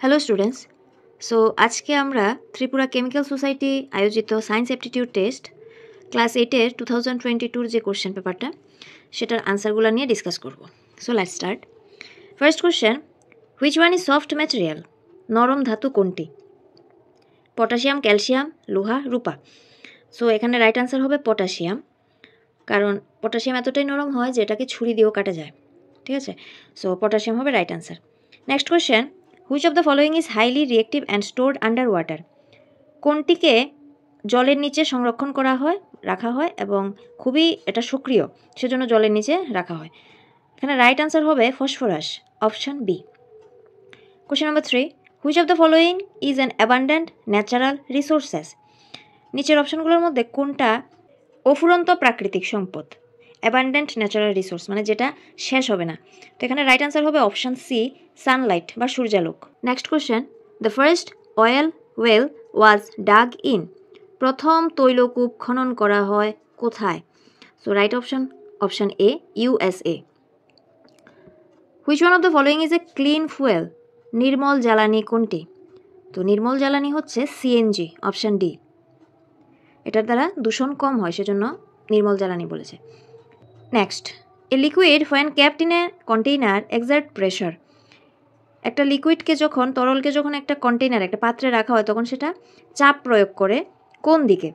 Hello students. So আজকে আমরা Tripura chemical society আয়োজিত সায়েন্স অ্যাপটিটিউড টেস্ট ক্লাস 8-এর 2022-র যে কোশ্চেন পেপারটা সেটার আনসারগুলো নিয়ে ডিসকাস করব। So let's start. First question, which one is soft material? নরম ধাতু কোনটি? পটাশিয়াম, ক্যালসিয়াম, লোহা, রূপা। সো এখানে রাইট আনসার হবে পটাশিয়াম, কারণ পটাশিয়াম এতটাই নরম হয় যে এটাকে ছুরি দিয়েও কাটা যায়। ঠিক আছে, সো পটাশিয়াম হবে right answer. Next question, which of the following is highly reactive and stored under water? কোনটিকে জলের নিচে সংরক্ষণ করা হয়, রাখা হয় এবং খুবই এটা সক্রিয়, সেজন্য জলের নিচে রাখা হয়? এখানে রাইট আনসার হবে phosphorus, option B. Question number 3, which of the following is an abundant natural resources? নিচের অপশনগুলোর মধ্যে কোনটা অফুরন্ত প্রাকৃতিক সম্পদ? অ্যাবান্ডেন্ট ন্যাচারাল রিসোর্স মানে যেটা শেষ হবে না। তো এখানে রাইট আনসার হবে অপশন সি, সানলাইট বা সূর্যালোক। Next question, the first oil well was dug in? প্রথম তৈলকূপ খনন করা হয় কোথায়? So right option, option A, USA. Which one of the following is a clean fuel? নির্মল জ্বালানি কোনটি? তো নির্মল জ্বালানি হচ্ছে সিএনজি, অপশন ডি। এটার দ্বারা দূষণ কম হয়, সেজন্য নির্মল জ্বালানি বলেছে। Next, a liquid when ক্যাপড in a container excerpt pressure? একটা লিকুইডকে যখন, তরলকে যখন একটা কন্টেইনার, একটা পাত্রে রাখা হয় তখন সেটা চাপ প্রয়োগ করে কোন দিকে?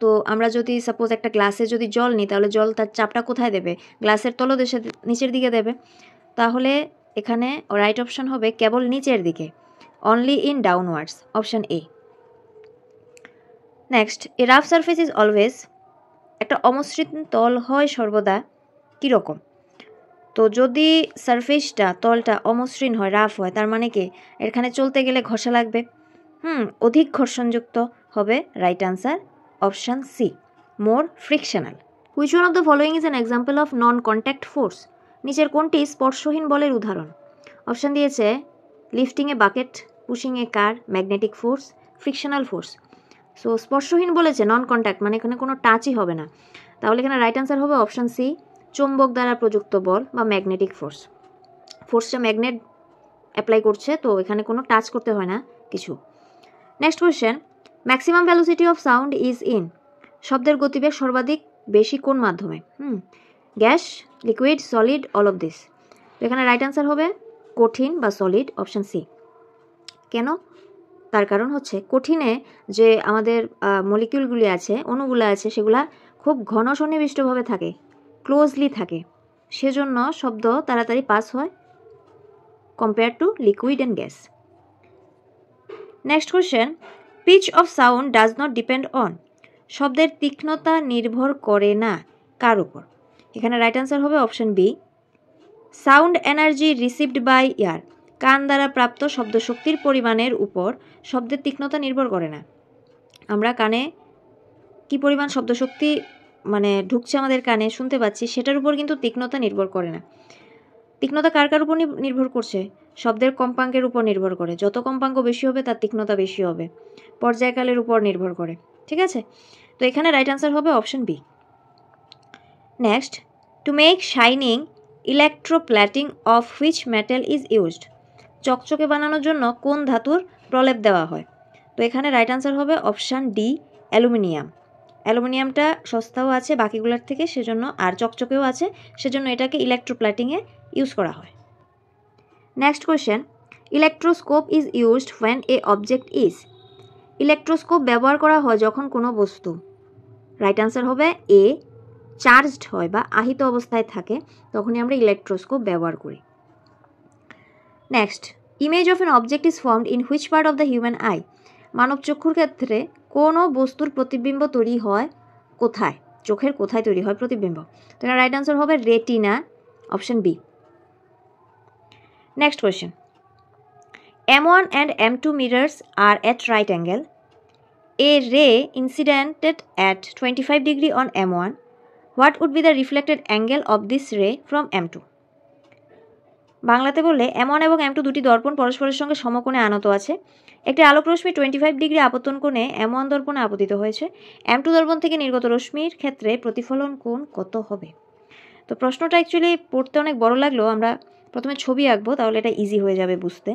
তো আমরা যদি সাপোজ একটা গ্লাসে যদি জল নিই, তাহলে জল তার চাপটা কোথায় দেবে? গ্লাসের তলদেশে, নিচের দিকে দেবে। তাহলে এখানে রাইট অপশন হবে কেবল নিচের দিকে, only in downwards, option A. Next, A rough surface is always, একটা অমসৃণ তল হয় সর্বদা কীরকম? তো যদি সারফেসটা, তলটা অমসৃণ হয়, রাফ হয়, তার মানে কি এখানে চলতে গেলে ঘষা লাগবে, অধিক ঘর্ষণযুক্ত হবে। Right answer option C, more frictional. Which one of the following is an example of non contact force? নিচের কোনটি স্পর্শহীন বলের উদাহরণ? অপশন দিয়েছে lifting a bucket, pushing a car, magnetic force, frictional force. So স্পর্শহীন বলেছে, নন কন্ট্যাক্ট মানে এখানে কোনো টাচই হবে না। তাহলে এখানে রাইট আনসার হবে অপশন সি, চৌম্বক দ্বারা প্রযুক্ত বল বা ম্যাগনেটিক ফোর্স। ফোর্সটা ম্যাগনেট অ্যাপ্লাই করছে, তো এখানে কোনো টাচ করতে হয় না কিছু। Next question, maximum velocity of sound is in? শব্দের গতিবেগ সর্বাধিক বেশি কোন মাধ্যমে? Gas, liquid, solid, all of this. তো এখানে রাইট আনসার হবে কঠিন বা সলিড, অপশন সি। কেন? তার কারণ হচ্ছে কঠিনে যে আমাদের মলিকিউলগুলি আছে, অণুগুলো আছে, সেগুলা খুব ঘন সন্নিবিষ্টভাবে থাকে, ক্লোজলি থাকে, সেজন্য শব্দ তাড়াতাড়ি পাস হয় compare to liquid and gas. Next question, pitch of sound does not depend on? শব্দের তীক্ষ্ণতা নির্ভর করে না কার উপর? এখানে রাইট আনসার হবে option B, sound energy received by ear. কান দ্বারা প্রাপ্ত শব্দ শক্তির পরিমাণের উপর শব্দের তীক্ষ্ণতা নির্ভর করে না। আমরা কানে কি পরিমাণ শব্দ শক্তি মানে ঢুকছে আমাদের কানে, শুনতে পাচ্ছি, সেটার উপর কিন্তু তীক্ষ্ণতা নির্ভর করে না। তীক্ষ্ণতা কার কার উপর নির্ভর করছে? শব্দের কম্পাঙ্কের উপর নির্ভর করে। যত কম্পাঙ্ক বেশি হবে তার তীক্ষ্ণতা বেশি হবে। পর্যায়কালের উপর নির্ভর করে। ঠিক আছে, তো এখানে রাইট আনসার হবে option B. Next, to make shining electroplating of which metal is used? চকচকে বানানোর জন্য কোন ধাতুর প্রলেপ দেওয়া হয়? তো এখানে রাইট আনসার হবে অপশান ডি, অ্যালুমিনিয়াম। অ্যালুমিনিয়ামটা সস্তাও আছে বাকিগুলোর থেকে, সেজন্য, আর চকচকেও আছে, সেজন্য এটাকে ইলেকট্রোপ্ল্যাটিংয়ে ইউজ করা হয়। Next question, electroscope is used when a object is? Electroscope ব্যবহার করা হয় যখন কোনো বস্তু, রাইট আনসার হবে এ, চার্জড হয় বা আহিত অবস্থায় থাকে, তখনই আমরা ইলেকট্রোস্কোপ ব্যবহার করি। Next, image of an object is formed in which part of the human eye? মানব চক্ষুর ক্ষেত্রে কোনো বস্তুর প্রতিবিম্ব তৈরি হয় কোথায়? চোখের কোথায় তৈরি হয় প্রতিবিম্ব? তো এখানে রাইট আনসার হবে retina, option B. Next question, M1 and M2 mirrors are at right angle. A ray incidented at 25 degree on M1. What would be the reflected angle of this ray from M2? বাংলাতে বললে M1 এবং M2 দুটি দর্পণ পরস্পরের সঙ্গে সমকোণে আনত আছে। একটি আলোক রশ্মি 25 degree আপতন কোণে M1 দর্পণে আপতিত হয়েছে। M2 দর্পণ থেকে নির্গত রশ্মির ক্ষেত্রে প্রতিফলন কোণ কত হবে? তো প্রশ্নটা অ্যাকচুয়ালি পড়তে অনেক বড় লাগলেও আমরা প্রথমে ছবি আঁকবো, তাহলে এটা ইজি হয়ে যাবে বুঝতে।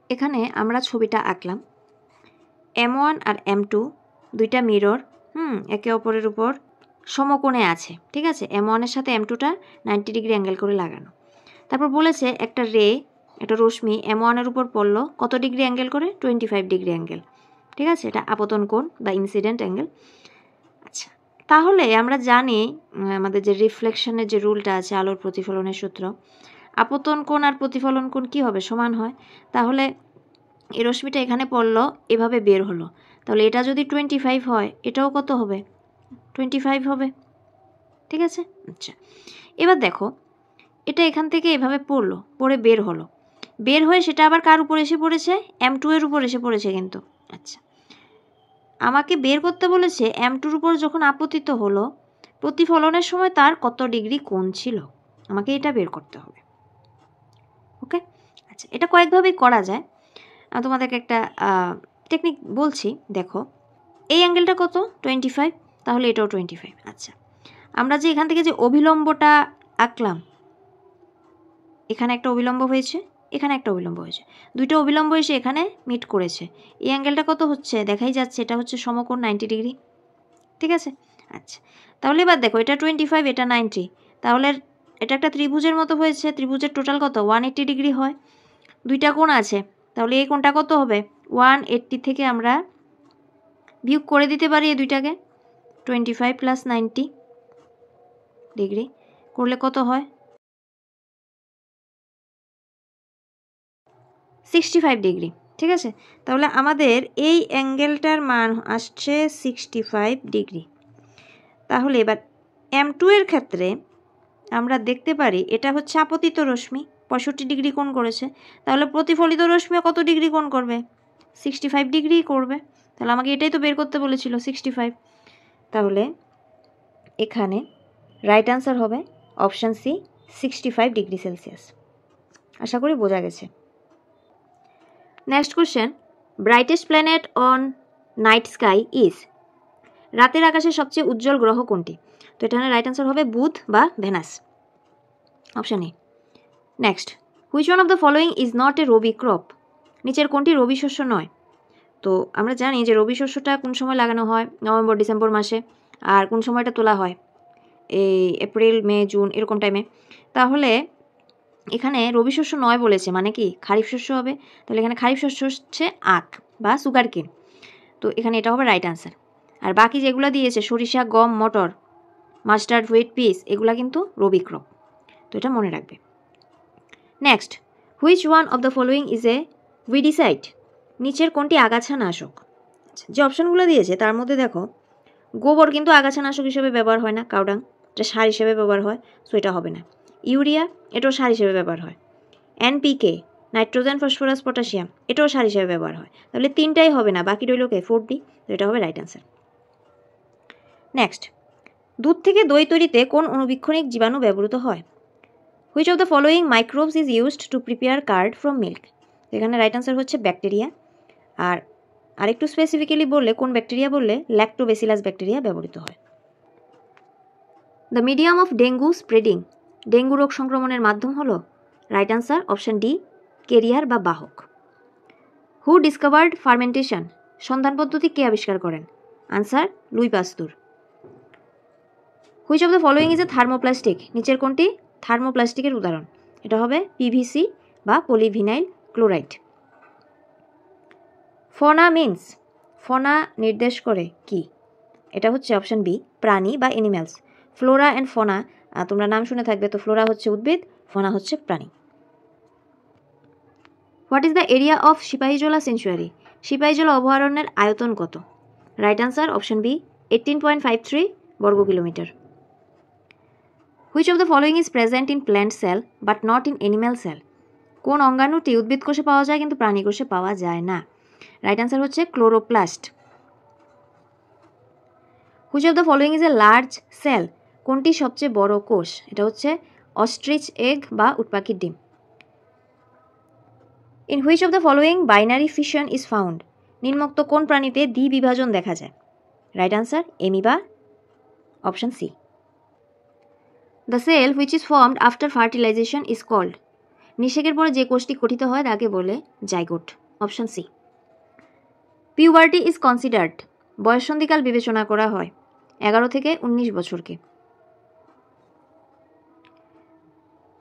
এখানে আমরা ছবিটা আঁকলাম। M1 আর M2 দুইটা মিরর একে অপরের উপর সমকোণে আছে, ঠিক আছে। M1 এর সাথে M2টা 90 ডিগ্রি অ্যাঙ্গেল করে লাগানো। তারপর বলেছে একটা রশ্মি M1 এর উপর পড়লো কত ডিগ্রি অ্যাঙ্গেল করে, 25 ডিগ্রি অ্যাঙ্গেল, ঠিক আছে। এটা আপতন কোণ বা ইনসিডেন্ট অ্যাঙ্গেল। আচ্ছা, তাহলে আমরা জানি আমাদের যে রিফ্লেকশনের যে রুলটা আছে, আলোর প্রতিফলনের সূত্র, আপতন কোণ আর প্রতিফলন কোণ কী হবে, সমান হয়। তাহলে এই রশ্মিটা এখানে পড়লো, এভাবে বের হলো, তাহলে এটা যদি 25 হয়, এটাও কত হবে, 25 হবে, ঠিক আছে। আচ্ছা, এবার দেখো এটা এখান থেকে এভাবে পড়লো, পড়ে বের হলো, বের হয়ে সেটা আবার কার উপর এসে পড়েছে, M2 এর উপর এসে পড়েছে কিন্তু। আচ্ছা, আমাকে বের করতে বলেছে M2 এর উপর যখন আপতিত হলো প্রতিফলনের সময় তার কত ডিগ্রি কোণ ছিল, আমাকে এটা বের করতে হবে। ওকে, আচ্ছা, এটা কয়েকভাবেই করা যায়। তোমাদেরকে একটা টেকনিক বলছি, দেখো এই অ্যাঙ্গেলটা কত, 25, তাহলে এটাও 25। আচ্ছা, আমরা যে এখান থেকে যে অভিলম্বটা আঁকলাম, এখানে একটা অবিলম্ব হয়েছে, এখানে একটা অবিলম্ব হয়েছে, দুইটা অবিলম্ব এসে এখানে মিট করেছে, এই অ্যাঙ্গেলটা কত হচ্ছে দেখাই যাচ্ছে, এটা হচ্ছে সমকোণ 90 ডিগ্রি, ঠিক আছে। আচ্ছা, তাহলে এবার দেখো এটা 25, এটা 90, তাহলে এটা একটা ত্রিভুজের মতো হয়েছে, ত্রিভুজের টোটাল কত 180 ডিগ্রি হয়, দুইটা কোণ আছে, তাহলে এই কোণটা কত হবে, 180 থেকে আমরা বিয়োগ করে দিতে পারি এই দুইটাকে, 25 প্লাস 90 ডিগ্রি করলে কত হয়, 65 ডিগ্রি, ঠিক আছে। তাহলে আমাদের এই অ্যাঙ্গেলটার মান আসছে 65 ডিগ্রি। তাহলে এবার M2 এর ক্ষেত্রে আমরা দেখতে পারি এটা হচ্ছে আপতিত রশ্মি, 65 ডিগ্রি কোণ করেছে, তাহলে প্রতিফলিত রশ্মিও কত ডিগ্রি কোণ করবে, 65 ডিগ্রি করবে। তাহলে আমাকে এটাই তো বের করতে বলেছিল, 65। তাহলে এখানে রাইট আনসার হবে অপশান সি, 65 ডিগ্রি সেলসিয়াস। আশা করি বোঝা গেছে। Next question, brightest planet on night sky is, রাতের আকাশে সবচেয়ে উজ্জ্বল গ্রহ কোনটি, তো এখানে রাইট আনসার হবে বুধ বা Venus, option A. Next, which one of the following is not a rabi crop, নিচের কোনটি রবি শস্য নয়। তো আমরা জানি যে রবি শস্যটা কোন সময় লাগানো হয়, নভেম্বর ডিসেম্বর মাসে, আর কোন সময়টা তোলা হয় এই এপ্রিল মে জুন এরকম টাইমে। তাহলে এখানে রবি শস্য নয় বলেছে, মানে কি খারিফ শস্য হবে, তাহলে এখানে খারিফ শস্য হচ্ছে আখ বা সুগারকেন, তো এখানে এটা হবে রাইট আনসার। আর বাকি যেগুলো দিয়েছে সরিষা, গম, মটর, মাস্টার্ড, হুইট, পিস, এগুলা কিন্তু রবি ক্রপ, তো এটা মনে রাখবে। Next, which one of the following is এ উইডিসাইড, নিচের কোনটি আগাছানাশক। যে অপশানগুলো দিয়েছে তার মধ্যে দেখো গোবর কিন্তু আগাছানাশক হিসেবে ব্যবহার হয় না, কাউডাং এটা সার হিসেবে ব্যবহার হয়, সো এটা হবে না। ইউরিয়া এটাও সার হিসেবে ব্যবহার হয়। NPK নাইট্রোজেন, ফসফরাস, পটাশিয়াম, এটাও সার হিসেবে ব্যবহার হয়, তাহলে তিনটাই হবে না, বাকি রইল কে 4D, তো এটা হবে রাইট আনসার। নেক্সট, দুধ থেকে দই তৈরিতে কোন অণুবীক্ষণিক জীবাণু ব্যবহৃত হয়, which of the following microbes is used to prepare card from milk, এখানে রাইট আনসার হচ্ছে ব্যাকটেরিয়া। আর আরেকটু স্পেসিফিক্যালি বললে কোন ব্যাকটেরিয়া বললে ল্যাক্টোবেসিলাস ব্যাকটেরিয়া ব্যবহৃত হয়। The medium of dengue spreading, dengue রোগ সংক্রমণের মাধ্যম হলো, right answer option D, career বা বাহক। হু ডিসকভার্ড ফার্মেন্টেশন, সন্ধান পদ্ধতি কে আবিষ্কার করেন, answer Luis পাস্তুর। Which of the following is A thermoplastic, নিচের কোনটি থার্মোপ্লাস্টিকের উদাহরণ, এটা হবে PVC বা পলিভিনাইল ক্লোরাইড। ফনা মিন্স, ফনা নির্দেশ করে কি, এটা হচ্ছে অপশান বি, প্রাণী বা অ্যানিম্যালস। ফ্লোরা অ্যান্ড ফনা তোমরা নাম শুনে থাকবে, তো ফ্লোরা হচ্ছে উদ্ভিদ, ফনা হচ্ছে প্রাণী। What is the area of Sepahijala sanctuary, Sepahijala অভয়ারণ্যের আয়তন কত, রাইট আনসার অপশান বি, 18.53 বর্গ kilometre. Which of the following is present in plant cell but not in animal cell, কোন অঙ্গাণুটি উদ্ভিদ কোষে পাওয়া যায় কিন্তু প্রাণী কোষে পাওয়া যায় না, রাইট আনসার হচ্ছে chloroplast. Which of the following is a large cell, কোনটি সবচেয়ে বড় কোষ, এটা হচ্ছে অস্ট্রিচ এগ বা উটপাখির ডিম। In which of the following binary fission is found, নিম্নোক্ত কোন প্রাণীতে দ্বিবিভাজন দেখা যায়, right answer amoeba, option C. The cell which is formed after fertilisation is called, নিষেকের পরে যে কোষটি গঠিত হয় তাকে বলে zygote. Option C. Puberty is considered, বয়ঃসন্ধিকাল বিবেচনা করা হয় 11 থেকে 19 বছরকে।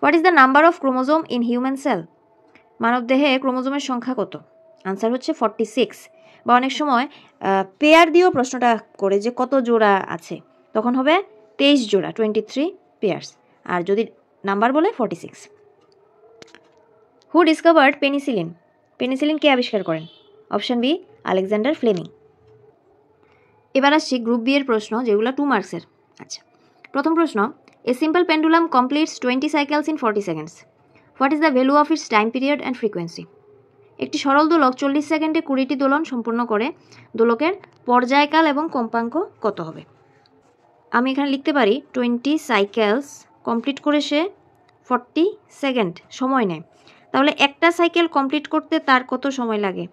What is the number of chromosome in human cell? মানবদেহে ক্রোমোজোমের সংখ্যা কত? আনসার হচ্ছে 46। বা অনেক সময় পেয়ার দিয়েও প্রশ্নটা করে যে কত জোড়া আছে, তখন হবে 23 জোড়া, 23 পেয়ার্স। আর যদি নাম্বার বলে 46। Who discovered penicillin? পেনিসিলিন কে আবিষ্কার করেন? Option B, Alexander Fleming. এবার আসছি গ্রুপ বি এর প্রশ্ন, যেগুলো 2 মার্কসের। আচ্ছা, প্রথম প্রশ্ন, a simple pendulum completes 20 cycles in 40 seconds. What is the value of its time period and frequency? একটি সরল দোলক 40 সেকেন্ডে 20টি দোলন সম্পূর্ণ করে, দোলকের পর্যায়কাল এবং কম্পাঙ্ক কত হবে? আমি এখানে লিখতে পারি 20 সাইকেলস কমপ্লিট করে সে 40 সেকেন্ড সময় নেয়, তাহলে একটা সাইকেল কমপ্লিট করতে তার কত সময় লাগে?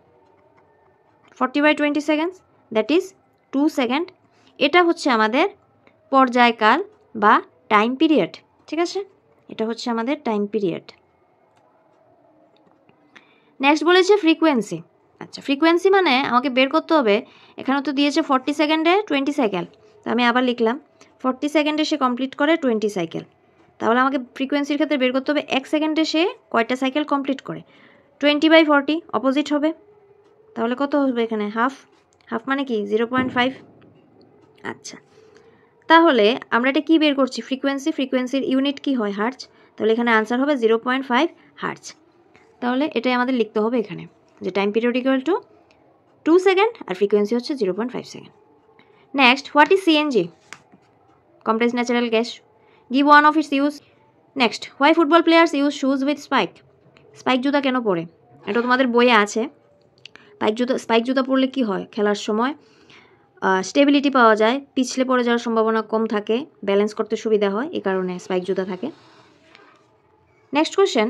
40/20 সেকেন্ডস, দ্যাট ইজ 2 সেকেন্ড। এটা হচ্ছে আমাদের পর্যায়কাল বা টাইম পিরিয়ড। ঠিক আছে, এটা হচ্ছে আমাদের টাইম পিরিয়ড। নেক্সট বলেছে ফ্রিকোয়েন্সি। আচ্ছা, ফ্রিকোয়েন্সি মানে আমাকে বের করতে হবে, এখানে তো দিয়েছে 40 সেকেন্ডে 20 সাইকেল, তো আমি আবার লিখলাম 40 সেকেন্ডে সে কমপ্লিট করে 20 সাইকেল, তাহলে আমাকে ফ্রিকোয়েন্সির ক্ষেত্রে বের করতে হবে 1 সেকেন্ডে সে কয়টা সাইকেল কমপ্লিট করে। 20/40 অপোজিট হবে, তাহলে কত হবে এখানে? হাফ। হাফ মানে কি? 0.5। আচ্ছা, তাহলে আমরা এটা কি বের করছি? ফ্রিকোয়েন্সি। ফ্রিকোয়েন্সির ইউনিট কি হয়? হার্টজ। তাহলে এখানে আনসার হবে 0.5 হার্টজ। তাহলে এটাই আমাদের লিখতে হবে এখানে, যে time period equal to 2 second আর ফ্রিকোয়েন্সি হচ্ছে 0.5 second. Next, what is CNG? Compressed natural gas. Give one of its use. Next, why football players use shoes with spike? Spike জুতা কেন পরে? এটা তোমাদের বইয়ে আছে। স্পাইক জুতা পরলে কি হয়? খেলার সময় স্টেবিলিটি পাওয়া যায়, পিছলে পড়ে যাওয়ার সম্ভাবনা কম থাকে, ব্যালেন্স করতে সুবিধা হয়, এই কারণে স্পাইক জুতা থাকে। Next question,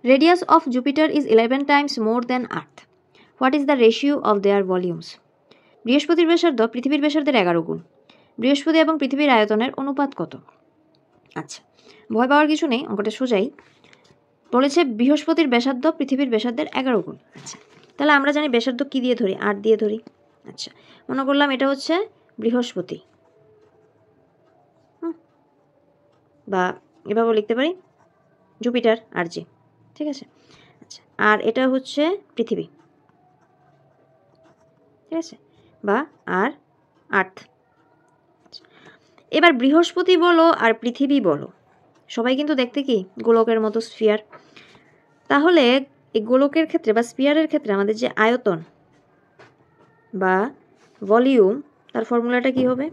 radius of Jupiter is 11 times more than earth. What is the ratio of their volumes? বৃহস্পতির ব্যাসার্ধ পৃথিবীর ব্যাসার্ধের 11 গুণ। বৃহস্পতি এবং পৃথিবীর আয়তনের অনুপাত কত? আচ্ছা, ভয় পাওয়ার কিছু নেই, অঙ্কটা সোজাই। বলেছে বৃহস্পতির ব্যাসার্ধ পৃথিবীর ব্যাসার্ধের 11 গুণ। আচ্ছা, তাহলে আমরা জানি ব্যাসার্ধ কি দিয়ে ধরি? 8 দিয়ে ধরি। আচ্ছা, মনে করলাম এটা হচ্ছে বৃহস্পতি, বা এভাবেও লিখতে পারি জুপিটার আর জি। ঠিক আছে, আচ্ছা, আর এটা হচ্ছে পৃথিবী। ঠিক আছে, বা আর আর্থ। এবার বৃহস্পতি বলো আর পৃথিবী বলো, সবাই কিন্তু দেখতে কি গোলকের মতো, স্ফিয়ার। তাহলে এই গোলকের ক্ষেত্রে বা স্ফিয়ারের ক্ষেত্রে আমাদের যে আয়তন বা ভলিউম, তার ফর্মুলাটা কি হবে?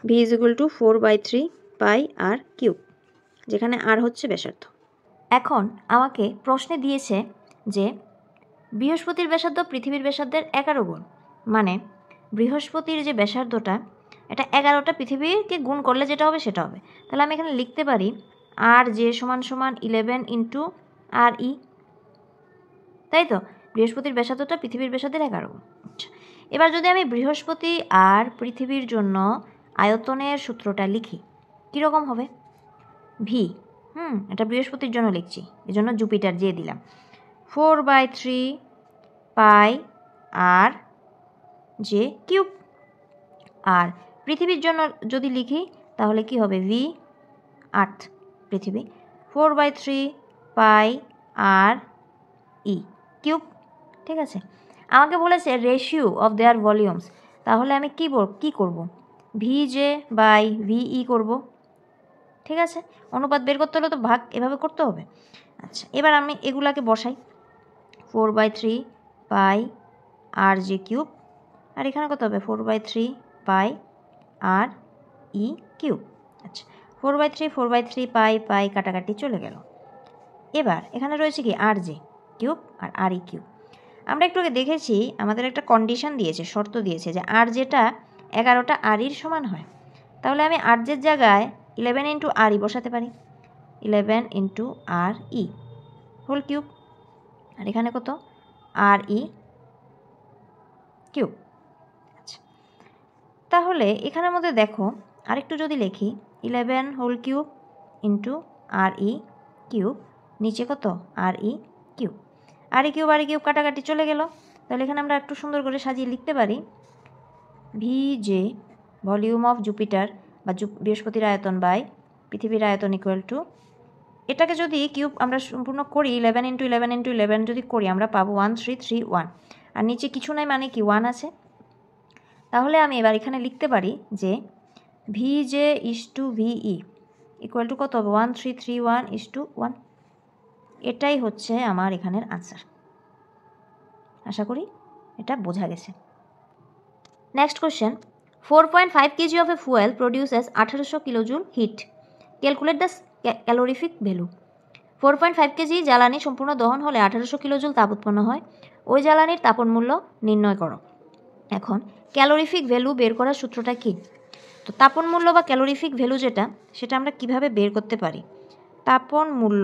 v = 4/3 পাই আর কিউব, যেখানে আর হচ্ছে ব্যাসার্ধ। এখন আমাকে প্রশ্নে দিয়েছে যে বৃহস্পতির ব্যাসার্ধ পৃথিবীর ব্যাসার্ধের 11 গুণ, মানে বৃহস্পতির যে ব্যাসার্ধটা, এটা 11টা পৃথিবীকে গুণ করলে যেটা হবে সেটা হবে। তাহলে আমি এখানে লিখতে পারি আর যে সমান 11 ইন্টু আর ই, তাই তো? বৃহস্পতির ব্যাসার্ধটা পৃথিবীর ব্যাসার্ধের 11 গুণ। আচ্ছা, এবার যদি আমি বৃহস্পতি আর পৃথিবীর জন্য আয়তনের সূত্রটা লিখি, কীরকম হবে? ভি, এটা বৃহস্পতির জন্য লিখছি, এই জন্য জুপিটার দিয়ে দিলাম। 4/3 পাই আর জে কিউব। আর পৃথিবীর জন্য যদি লিখি তাহলে কি হবে? ভি, আর্থ, পৃথিবী, 4/3 পাই আর ই কিউব। ঠিক আছে, আমাকে বলেছে রেশিও অফ দেয়ার ভলিউমস, তাহলে আমি কি করব? V J by V E করবো। ঠিক আছে, অনুপাত বের করতে হলে তো ভাগ এভাবে করতে হবে। আচ্ছা, এবার আমি এগুলাকে বসাই, 4/3 পাই আর জে কিউব, আর এখানে কত হবে? 4/3 পাই আর ই কিউব। আচ্ছা, 4/3 পাই কাটাকাটি চলে গেল। এবার এখানে রয়েছে কি? আর জে কিউব আর আর ই কিউব। আমরা একটু আগে দেখেছি আমাদের একটা কন্ডিশন দিয়েছে, শর্ত দিয়েছে যে আর যেটা 11টা আর ইর সমান হয়। তাহলে আমি আর জের জায়গায় 11 ইন্টু আর ই বসাতে পারি, 11 ইন্টু আর ই হোল কিউব, আর এখানে কত? আর ই কিউব। আচ্ছা, তাহলে এখানের মধ্যে দেখো আরেকটু যদি লিখি, 11 হোল কিউব ইন্টু আর ই কিউব, নিচে কত আর ই কিউব। আর ই কিউব কাটাকাটি চলে গেল। তাহলে এখানে আমরা একটু সুন্দর করে সাজিয়ে লিখতে পারি V J volume of Jupiter বা বৃহস্পতির আয়তন বাই পৃথিবীর আয়তন ইকুয়াল টু, এটাকে যদি কিউব আমরা সম্পূর্ণ করি 11 × 11 × 11 যদি করি আমরা পাবো 1331, আর নিচে কিছু নাই মানে কি 1 আছে। তাহলে আমি এবার এখানে লিখতে পারি যে V J is to V E equal to কত হবে 1331:1। এটাই হচ্ছে আমার এখানের আনসার। আশা করি এটা বোঝা গেছে। Next question, 4.5 kg of a fuel produces 1800 kilojoule heat. Calculate the calorific value. 4.5 kg জ্বালানি সম্পূর্ণ দহন হলে 1800 কিলোজুল তাপ উৎপন্ন হয়। ওই জ্বালানির তাপন মূল্য নির্ণয় করো। এখন ক্যালোরিফিক ভ্যালু বের করার সূত্রটা কি? তো তাপন মূল্য বা ক্যালোরিফিক ভ্যালু যেটা, সেটা আমরা কিভাবে বের করতে পারি? তাপন মূল্য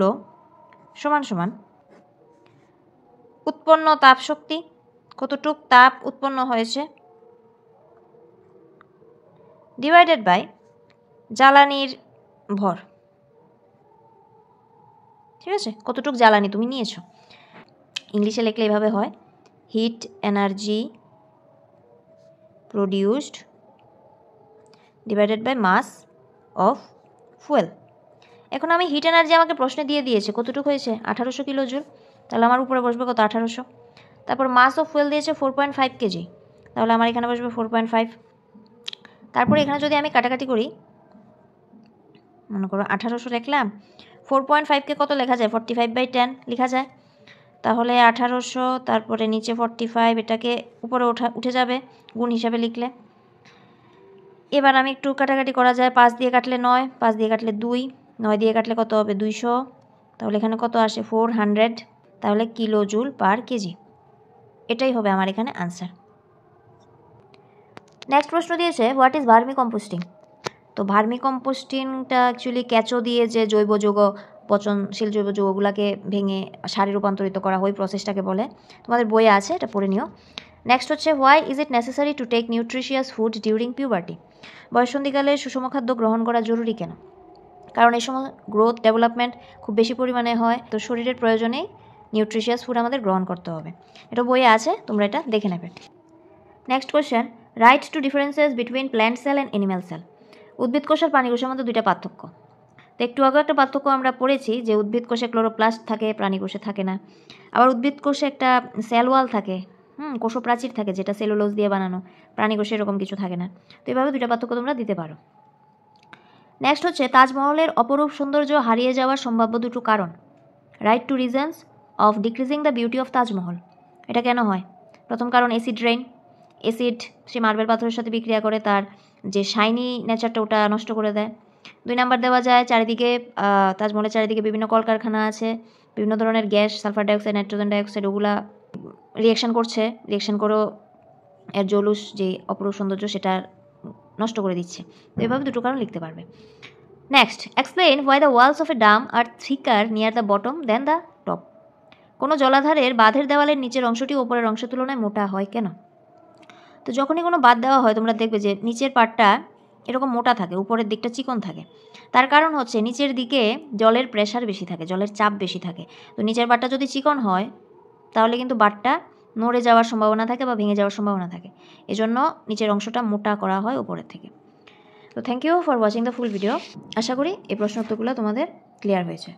সমান সমান উৎপন্ন তাপ শক্তি, কতটুক তাপ উৎপন্ন হয়েছে, ডিভাইডেড বাই জ্বালানির ভর। ঠিক আছে, কতটুক জ্বালানি তুমি নিয়েছো। ইংলিশে লিখলে এভাবে হয় heat energy produced divided by mass of fuel. এখন আমি হিট এনার্জি আমাকে প্রশ্নে দিয়ে দিয়েছে কতটুকু হয়েছে 1800 কিলোজুল, তাহলে আমার উপরে বসবে কত 1800। তারপর মাস অফ ফুয়েল দিয়েছে 4.5 কেজি, তাহলে আমার এখানে বসবে 4.5। তারপরে এখানে যদি আমি কাটাকাটি করি, মনে করো 1800 লিখলাম, 4.5কে কত লেখা যায় 45/10 লেখা যায়। তাহলে 1800 তারপরে নিচে 45, এটাকে উপরে উঠে যাবে গুণ হিসাবে লিখলে। এবার আমি একটু কাটাকাটি করা যায়, 5 দিয়ে কাটলে 9, 5 দিয়ে কাটলে 2, 9 দিয়ে কাটলে কত হবে 200, তাহলে এখানে কত আসে 400, তাহলে কিলোজুল পার কেজি। এটাই হবে আমার এখানে আনসার। নেক্সট প্রশ্ন দিয়েছে হোয়াট ইজ ভার্মি কম্পোস্টিং। তো ভার্মি কম্পোস্টিংটা অ্যাকচুয়ালি কেঁচো দিয়ে যে জৈব যৌগ, পচনশীল জৈব যৌগগুলোকে ভেঙে সারে রূপান্তরিত করা হয়, প্রসেসটাকে বলে। তোমাদের বইয়ে আছে, এটা পড়ে নিও। নেক্সট হচ্ছে why is it necessary to take nutritious food during puberty. বয়ঃসন্ধিকালে সুষম খাদ্য গ্রহণ করা জরুরি কেন? কারণ এই সময় গ্রোথ ডেভেলপমেন্ট খুব বেশি পরিমাণে হয়, তো শরীরের প্রয়োজনেই নিউট্রিশিয়াস ফুড আমাদের গ্রহণ করতে হবে। এটা বইয়ে আছে, তোমরা এটা দেখে নেবে। Next question, write two differences between plant cell and animal cell. উদ্ভিদ কোষ আর প্রাণী কোষের মধ্যে দুইটা পার্থক্য। তো একটু আগে একটা পার্থক্য আমরা পড়েছি যে উদ্ভিদ কোষে ক্লোরোপ্লাস্ট থাকে, প্রাণী কোষে থাকে না। আবার উদ্ভিদ কোষে একটা সেল ওয়াল থাকে, কোষপ্রাচীর থাকে যেটা সেলুলোজ দিয়ে বানানো, প্রাণী কোষে এরকম কিছু থাকে না। তো এভাবে দুইটা পার্থক্য তোমরা দিতে পারো। নেক্সট হচ্ছে তাজমহলের অপরূপ সৌন্দর্য হারিয়ে যাওয়ার সম্ভাব্য দুটো কারণ। Right two reasons of decreasing the beauty of Taj Mahal. এটা কেন হয়? প্রথম কারণ অ্যাসিড রেইন। অ্যাসিড সে মার্বেল পাথরের সাথে বিক্রিয়া করে তার যে শাইনি নেচারটা ওটা নষ্ট করে দেয়। 2 নাম্বার দেওয়া যায় চারিদিকে তাজমহলের চারিদিকে বিভিন্ন কলকারখানা আছে, বিভিন্ন ধরনের gas, sulphur dioxide, nitrogen dioxide, ওগুলা রিয়াকশান করছে, রিয়াকশান করেও এর জলুস যে অপরূপ সৌন্দর্য সেটা নষ্ট করে দিচ্ছে। তো এভাবে দুটো কারণ লিখতে পারবে। Next, explain why the walls of a dam are thicker near the bottom than the top. কোনো জলাধারের বাঁধের দেওয়ালের নিচের অংশটি ওপরের অংশের তুলনায় মোটা হয় কেন? তো যখনই কোনো বাঁধ দেওয়া হয় তোমরা দেখবে যে নিচের পাটটা এরকম মোটা থাকে, উপরের দিকটা চিকন থাকে। তার কারণ হচ্ছে নিচের দিকে জলের প্রেশার বেশি থাকে, জলের চাপ বেশি থাকে। তো নিচের পাটটা যদি চিকন হয় তাহলে কিন্তু বাঁধটা নড়ে যাওয়ার সম্ভাবনা থাকে বা ভেঙে যাওয়ার সম্ভাবনা থাকে। এজন্য নিচের অংশটা মোটা করা হয় উপরের থেকে। তো thank you for watching the full video. আশা করি এই প্রশ্ন উত্তরগুলো তোমাদের ক্লিয়ার হয়েছে।